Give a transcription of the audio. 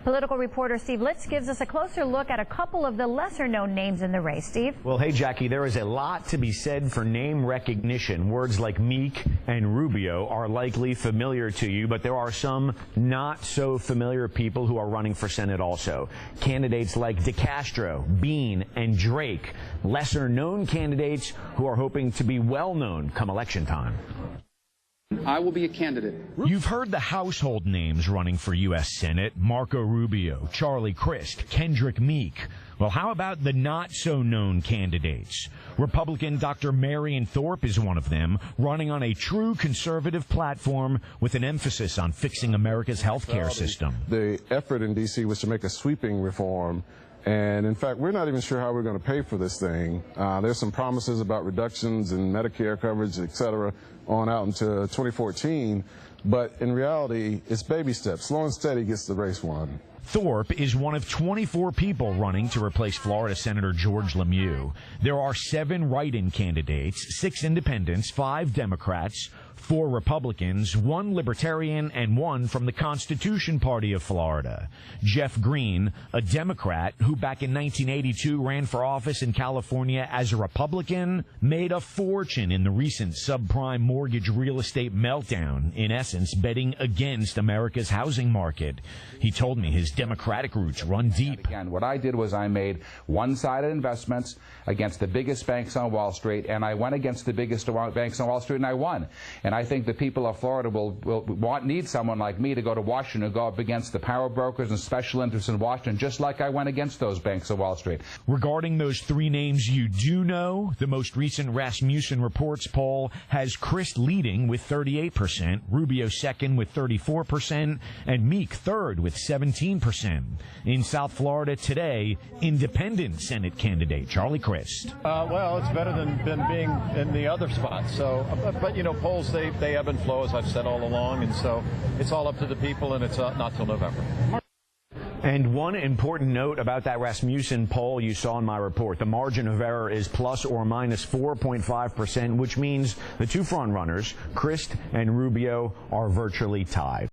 Political reporter Steve Litz gives us a closer look at a couple of the lesser-known names in the race. Steve? Well, hey, Jackie, there is a lot to be said for name recognition. Words like Meek and Rubio are likely familiar to you, but there are some not so familiar people who are running for Senate also. Candidates like DeCastro, Bean, and Drake, lesser-known candidates who are hoping to be well-known come election time. I will be a candidate. You've heard the household names running for U.S. Senate: Marco Rubio, Charlie Crist, Kendrick Meek. Well, how about the not-so-known candidates? Republican Dr. Marion Thorpe is one of them, running on a true conservative platform with an emphasis on fixing America's health care system. The effort in D.C. was to make a sweeping reform. And in fact, we're not even sure how we're going to pay for this thing. There's some promises about reductions in Medicare coverage, et cetera, on out into 2014. But in reality, it's baby steps. Slow and steady gets the race won. Thorpe is one of 24 people running to replace Florida Senator George Lemieux. There are 7 write-in candidates, 6 independents, 5 Democrats, 4 Republicans, 1 Libertarian, and 1 from the Constitution Party of Florida. Jeff Greene, a Democrat who back in 1982 ran for office in California as a Republican, made a fortune in the recent subprime mortgage real estate meltdown, in essence betting against America's housing market. He told me his Democratic roots run deep. Again, what I did was I made one-sided investments against the biggest banks on Wall Street, and I went against the biggest banks on Wall Street, and I won. And I think the people of Florida need someone like me to go to Washington and go up against the power brokers and special interests in Washington, just like I went against those banks on Wall Street. Regarding those 3 names you do know, the most recent Rasmussen Reports poll has Crist leading with 38%, Rubio second with 34%, and Meek third with 17%. In South Florida today, independent Senate candidate Charlie Crist. Well, it's better than being in the other spots. So, but you know, polls they ebb and flow, as I've said all along, and so it's all up to the people, and it's not till November. And one important note about that Rasmussen poll you saw in my report: the margin of error is plus or minus 4.5%, which means the 2 front runners, Crist and Rubio, are virtually tied.